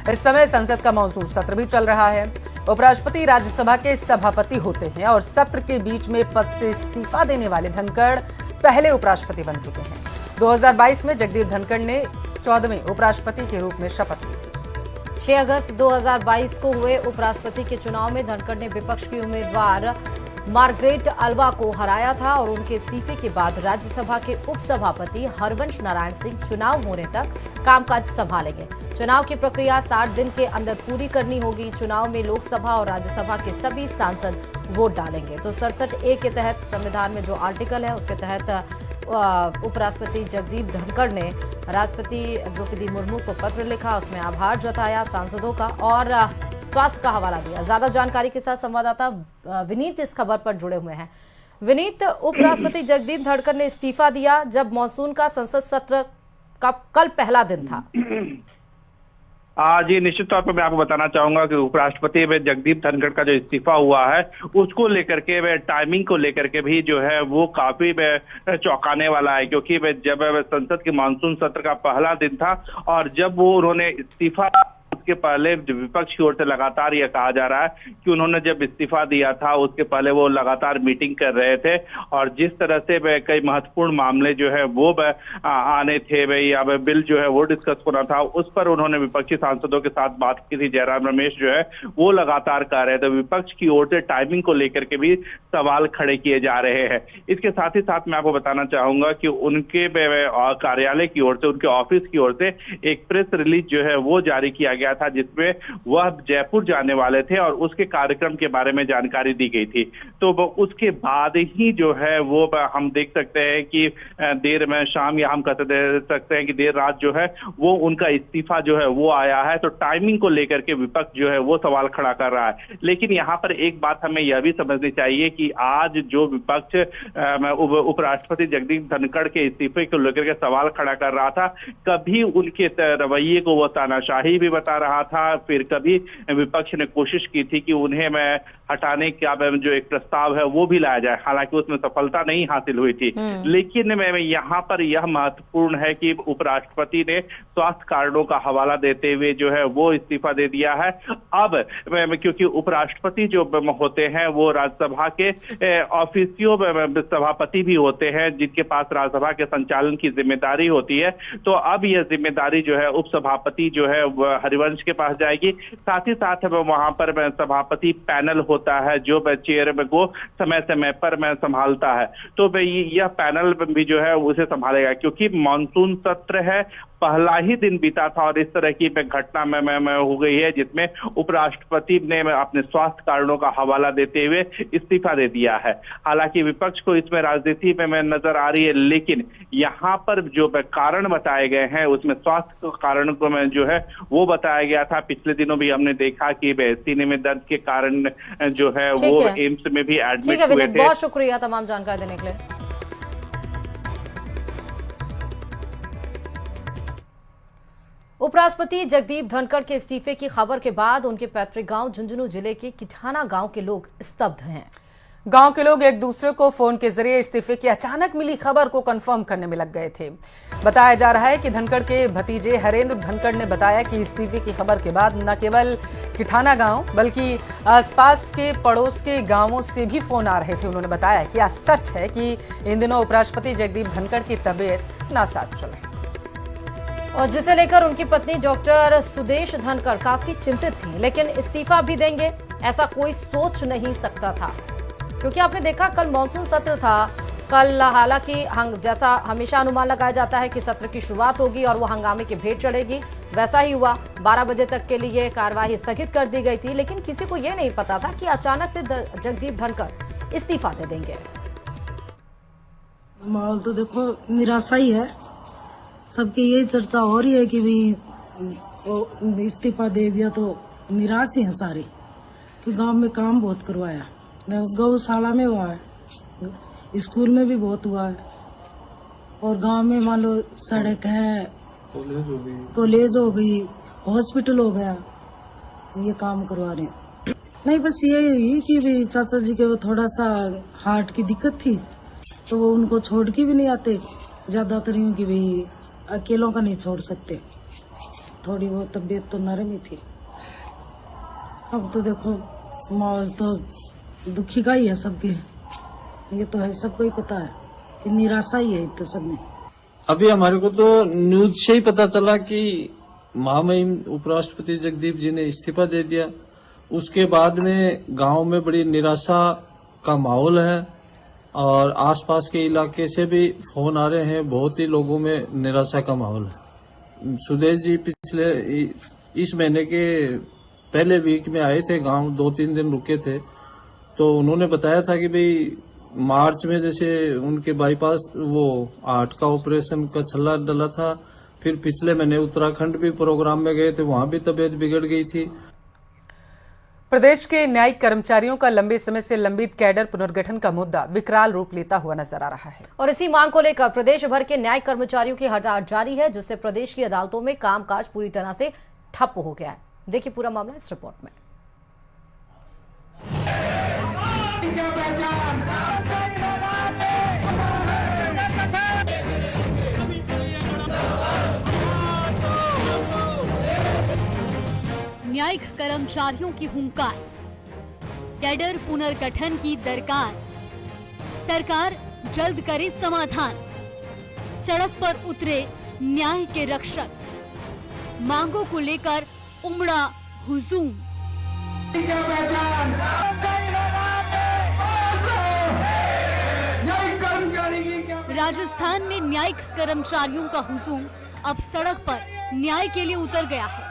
इस समय संसद का मॉनसून सत्र भी चल रहा है। उपराष्ट्रपति राज्यसभा के सभापति होते हैं और सत्र के बीच में पद से इस्तीफा देने वाले धनखड़ पहले उपराष्ट्रपति बन चुके हैं। 2022 में जगदीप धनखड़ ने 14वें उपराष्ट्रपति के रूप में शपथ ली थी। 6 अगस्त 2022 को हुए उपराष्ट्रपति के चुनाव में धनखड़ ने विपक्ष की उम्मीदवार मार्गरेट अल्वा को हराया था और उनके इस्तीफे के बाद राज्यसभा के उपसभापति हरवंश नारायण सिंह चुनाव होने तक कामकाज संभालेंगे। चुनाव की प्रक्रिया 60 दिन के अंदर पूरी करनी होगी। चुनाव में लोकसभा और राज्यसभा के सभी सांसद वोट डालेंगे। तो 67A के तहत संविधान में जो आर्टिकल है उसके तहत उपराष्ट्रपति जगदीप धनखड़ ने राष्ट्रपति द्रौपदी मुर्मू को पत्र लिखा, उसमें आभार जताया सांसदों का और स्वास्थ्य का हवाला दिया। ज्यादा जानकारी के साथ संवाददाता विनीत इस खबर पर जुड़े हुए हैं। विनीत, उपराष्ट्रपति जगदीप धनखड़ ने इस्तीफा दिया जब मॉनसून का संसद सत्र का कल पहला दिन था। जी, निश्चित तौर पर मैं आपको बताना चाहूंगा कि उपराष्ट्रपति में जगदीप धनखड़ का जो इस्तीफा हुआ है उसको लेकर के वे टाइमिंग को लेकर के भी जो है वो काफी चौंकाने वाला है, क्योंकि जब संसद के मानसून सत्र का पहला दिन था और जब वो उन्होंने इस्तीफा उसके पहले विपक्ष की ओर से लगातार यह कहा जा रहा है कि उन्होंने जब इस्तीफा दिया था उसके पहले वो लगातार मीटिंग कर रहे थे और जिस तरह से कई महत्वपूर्ण मामले जो है वो आने थे, या बिल जो है वो डिस्कस होना था, उस पर उन्होंने विपक्षी सांसदों के साथ बात की थी। जयराम रमेश जो है वो लगातार कह रहे थे। विपक्ष की ओर से टाइमिंग को लेकर के भी सवाल खड़े किए जा रहे हैं। इसके साथ ही साथ मैं आपको बताना चाहूंगा कि उनके कार्यालय की ओर से, उनके ऑफिस की ओर से एक प्रेस रिलीज जो है वो जारी किया गया था जिसमें वह जयपुर जाने वाले थे और उसके कार्यक्रम के बारे में जानकारी दी गई थी। तो उसके बाद ही जो है वो हम देख सकते हैं कि देर में शाम, या हम कह सकते हैं कि देर रात जो है वो उनका इस्तीफा जो है वो आया है। तो टाइमिंग को लेकर के विपक्ष जो है वो सवाल खड़ा कर रहा है। लेकिन यहाँ पर एक बात हमें यह भी समझनी चाहिए कि आज जो विपक्ष उपराष्ट्रपति जगदीप धनखड़ के इस्तीफे को लेकर के सवाल खड़ा कर रहा था, कभी उनके रवैये को वो तानाशाही भी बता रहा था, फिर कभी विपक्ष ने कोशिश की थी कि उन्हें हटाने का जो एक प्रस्ताव है वो भी लाया जाए। हालांकि उसमें सफलता नहीं हासिल हुई थी। लेकिन यहाँ पर यह महत्वपूर्ण है कि उपराष्ट्रपति ने स्वास्थ्य कारणों का हवाला देते हुए जो है वो इस्तीफा दे दिया है। अब क्योंकि उपराष्ट्रपति जो होते हैं वो राज्यसभा के ऑफिसियो सभापति भी होते हैं, जिनके पास राज्यसभा के संचालन की जिम्मेदारी होती है। तो अब यह जिम्मेदारी जो है उपसभापति जो है हरिवंश के पास जाएगी। साथ ही साथ वहां पर सभापति पैनल होता है जो चेयर को समय समय पर संभालता है। तो यह पैनल भी जो है उसे संभालेगा, क्योंकि मानसून सत्र है, पहला ही दिन बीता था और इस तरह की घटना में हो गई है जिसमें उपराष्ट्रपति ने अपने स्वास्थ्य कारणों का हवाला देते हुए इस्तीफा दे दिया है। हालांकि विपक्ष को इसमें राजनीति में नजर आ रही है, लेकिन यहाँ पर जो कारण बताए गए हैं उसमें स्वास्थ्य कारण को जो है वो बताया गया था। पिछले दिनों भी हमने देखा कि सीने में दर्द के कारण जो है वो एम्स में भी एडमिट हुए थे। बहुत शुक्रिया तमाम जानकारी देने के लिए। उपराष्ट्रपति जगदीप धनखड़ के इस्तीफे की खबर के बाद उनके पैतृक गांव झुंझुनू जिले के किठाना गांव के लोग स्तब्ध हैं। गांव के लोग एक दूसरे को फोन के जरिए इस्तीफे की अचानक मिली खबर को कंफर्म करने में लग गए थे। बताया जा रहा है कि धनखड़ के भतीजे हरेंद्र धनखड़ ने बताया कि इस्तीफे की खबर के बाद न केवल किठाना गांव बल्कि आसपास के पड़ोस के गांवों से भी फोन आ रहे थे। उन्होंने बताया कि यह सच है कि इन दिनों उपराष्ट्रपति जगदीप धनखड़ की तबीयत नासाज चल रही और जिसे लेकर उनकी पत्नी डॉक्टर सुदेश धनखड़ काफी चिंतित थी। लेकिन इस्तीफा भी देंगे ऐसा कोई सोच नहीं सकता था, क्योंकि आपने देखा कल मॉनसून सत्र था। कल हालांकि जैसा हमेशा अनुमान लगाया जाता है कि सत्र की शुरुआत होगी और वो हंगामे की भेंट चढ़ेगी, वैसा ही हुआ। 12 बजे तक के लिए कार्यवाही स्थगित कर दी गई थी, लेकिन किसी को यह नहीं पता था कि अचानक से जगदीप धनखड़ इस्तीफा दे देंगे। माहौल तो देखो निराशा ही है, सबकी यही चर्चा हो रही है कि भाई इस्तीफा दे दिया तो निराश ही है सारे। कि गांव में काम बहुत करवाया, गौशाला में हुआ है, स्कूल में भी बहुत हुआ है और गांव में मान लो सड़क है, कॉलेज हो गई, हॉस्पिटल हो गया, ये काम करवा रहे हैं। नहीं बस यही कि भाई चाचा जी के वो थोड़ा सा हार्ट की दिक्कत थी तो वो उनको छोड़ के भी नहीं आते, ज्यादातर यूँ कि भाई अकेलों का नहीं छोड़ सकते, थोड़ी वो तबीयत तो नरम ही थी। अब तो देखो माहौल तो दुखी का ही है सबके, ये तो है सबको ही पता है कि निराशा ही है तो सब में। अभी हमारे को तो न्यूज से ही पता चला कि महामहिम उपराष्ट्रपति जगदीप जी ने इस्तीफा दे दिया। उसके बाद में गांव में बड़ी निराशा का माहौल है और आसपास के इलाके से भी फोन आ रहे हैं, बहुत ही लोगों में निराशा का माहौल है। सुदेश जी पिछले इस महीने के पहले वीक में आए थे गांव, 2-3 दिन रुके थे, तो उन्होंने बताया था कि भाई मार्च में जैसे उनके बाईपास वो हार्ट का ऑपरेशन का छल्ला डला था, फिर पिछले महीने उत्तराखंड भी प्रोग्राम में गए थे, वहां भी तबीयत बिगड़ गई थी। प्रदेश के न्यायिक कर्मचारियों का लंबे समय से लंबित कैडर पुनर्गठन का मुद्दा विकराल रूप लेता हुआ नजर आ रहा है और इसी मांग को लेकर प्रदेश भर के न्यायिक कर्मचारियों की हड़ताल जारी है, जिससे प्रदेश की अदालतों में कामकाज पूरी तरह से ठप हो गया है। देखिए पूरा मामला इस रिपोर्ट में। न्यायिक कर्मचारियों की हुंकार, कैडर पुनर्गठन की दरकार, सरकार जल्द करे समाधान, सड़क पर उतरे न्याय के रक्षक, मांगों को लेकर उमड़ा हुजूम। राजस्थान में न्यायिक कर्मचारियों का हुजूम अब सड़क पर न्याय के लिए उतर गया है।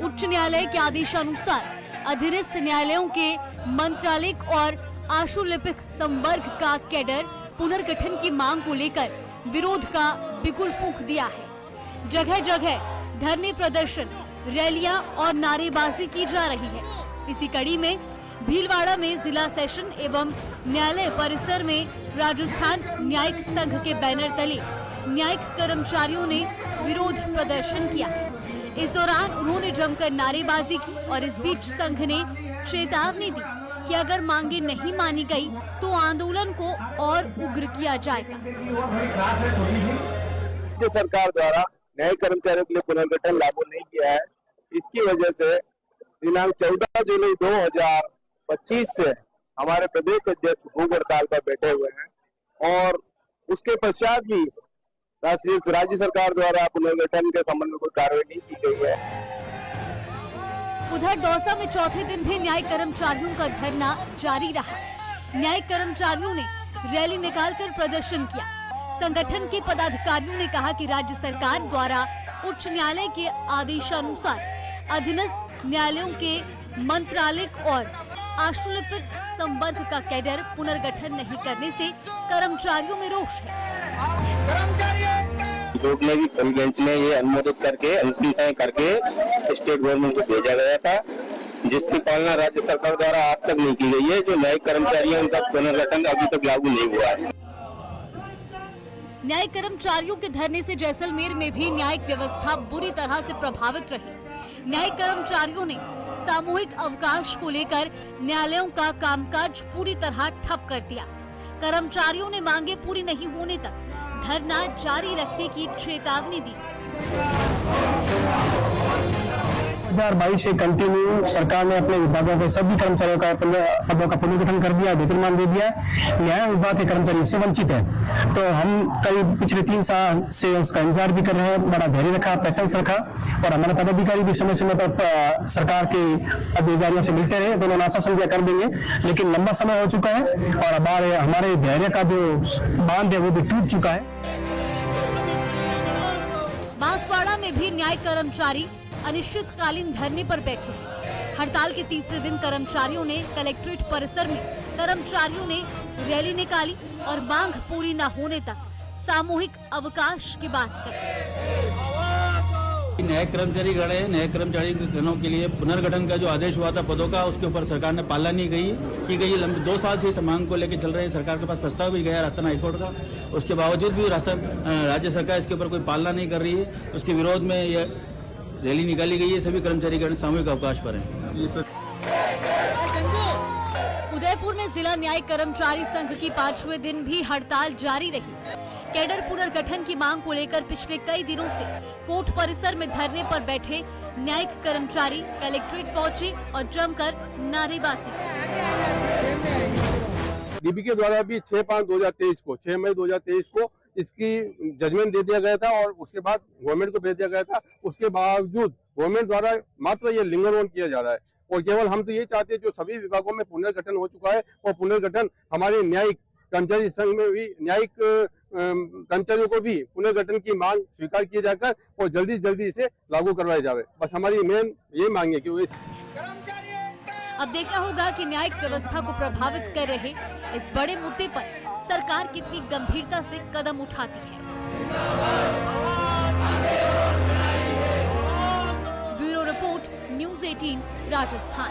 उच्च न्यायालय के आदेशानुसार अधीनस्थ न्यायालयों के मंत्रालयिक और आशुलिपिक संवर्ग का कैडर पुनर्गठन की मांग को लेकर विरोध का बिगुल फूंक दिया है। जगह जगह धरने प्रदर्शन, रैलियां और नारेबाजी की जा रही है। इसी कड़ी में भीलवाड़ा में जिला सेशन एवं न्यायालय परिसर में राजस्थान न्यायिक संघ के बैनर तले न्यायिक कर्मचारियों ने विरोध प्रदर्शन किया। इस दौरान उन्होंने जमकर नारेबाजी की और इस बीच संघ ने चेतावनी दी कि अगर मांगे नहीं मानी गई तो आंदोलन को और उग्र किया जाएगा। राज्य सरकार द्वारा न्यायिक कर्मचारियों के लिए पुनर्गठन लागू नहीं किया है। इसकी वजह से दिनांक 14 जुलाई 2025 से हमारे प्रदेश अध्यक्ष भूख हड़ताल पर बैठे हुए हैं और उसके पश्चात भी राज्य सरकार द्वारा पुनर्गठन के संबंध में कोई कार्रवाई नहीं की गई है। उधर दौसा में चौथे दिन भी न्यायिक कर्मचारियों का धरना जारी रहा। न्यायिक कर्मचारियों ने रैली निकालकर प्रदर्शन किया। संगठन के पदाधिकारियों ने कहा कि राज्य सरकार द्वारा उच्च न्यायालय के आदेशानुसार अधीनस्थ न्यायालयों के मंत्रालयिक और आशुलिपिक संवर्ग का कैडर पुनर्गठन नहीं करने से कर्मचारियों में रोष है। कोर्ट ने भी फुल बेंच ने ये अनुमोदित करके अनुशंसाएं करके स्टेट गवर्नमेंट को भेजा गया था, जिसकी पालना राज्य सरकार द्वारा आज तक नहीं की गई है। जो न्यायिक कर्मचारी हैं उनका पुनर्गठन अभी तक लागू नहीं हुआ है। न्यायिक कर्मचारियों के धरने से जैसलमेर में भी न्यायिक व्यवस्था बुरी तरह से प्रभावित रही। न्यायिक कर्मचारियों ने सामूहिक अवकाश को लेकर न्यायालयों का कामकाज पूरी तरह ठप कर दिया। कर्मचारियों ने मांगे पूरी नहीं होने तक धरना जारी रखने की चेतावनी दी। 2022 से कंटिन्यू सरकार ने अपने विभागों के सभी कर्मचारियों का पदों का पुनर्गठन कर दिया, वेतनमान दे दिया। न्याय विभाग के कर्मचारी इससे वंचित है, तो हम कई पिछले 3 साल से उसका इंतजार भी कर रहे हैं। बड़ा धैर्य रखा, पेशेंस रखा और हमारे पदाधिकारी भी समय समय पर सरकार के अधिकारियों से मिलते रहे, तो उन्होंने आश्वासन दिया कर देंगे, लेकिन लंबा समय हो चुका है और हमारे धैर्य का जो बांध है वो भी टूट चुका है। बांसवाड़ा में भी न्यायिक कर्मचारी अनिश्चितकालीन धरने पर बैठे। हड़ताल के तीसरे दिन कर्मचारियों ने कलेक्ट्रेट परिसर में कर्मचारियों ने रैली निकाली और मांग पूरी न होने तक सामूहिक अवकाश की बात कही। न्यायिक कर्मचारी गण है, न्यायिक कर्मचारी गणों के लिए पुनर्गठन का जो आदेश हुआ था पदों का, उसके ऊपर सरकार ने पालना नहीं की गई। लंबे 2 साल से इस मांग को लेकर चल रहे हैं। सरकार के पास प्रस्ताव भी गया राजस्थान हाईकोर्ट का, उसके बावजूद भी राज्य सरकार इसके ऊपर कोई पालना नहीं कर रही है। उसके विरोध में यह रैली निकाली गई है। सभी कर्मचारी सामूहिक अवकाश पर हैं। उदयपुर में जिला न्यायिक कर्मचारी संघ की 5वें दिन भी हड़ताल जारी रही। कैडर पुनर्गठन की मांग को लेकर पिछले कई दिनों से कोर्ट परिसर में धरने पर बैठे न्यायिक कर्मचारी कलेक्ट्रेट पहुंचे और जमकर नारेबाजी की। डीबी के द्वारा भी 6/5/2023 को 6 मई 2023 को इसकी जजमेंट दे दिया गया था और उसके बाद गवर्नमेंट को भेज दिया गया था। उसके बावजूद गवर्नमेंट द्वारा मात्र ये लिंगर ऑन किया जा रहा है और केवल हम तो ये चाहते हैं जो सभी विभागों में पुनर्गठन हो चुका है और पुनर्गठन हमारे न्यायिक कर्मचारी संघ में भी न्यायिक कर्मचारियों को भी पुनर्गठन की मांग स्वीकार की जाकर और जल्दी जल्दी इसे लागू करवाया जाए। बस हमारी मेन ये मांग है कि अब देखना होगा कि न्यायिक व्यवस्था को प्रभावित कर रहे इस बड़े मुद्दे पर सरकार कितनी गंभीरता से कदम उठाती है। Bureau report news 18 Rajasthan.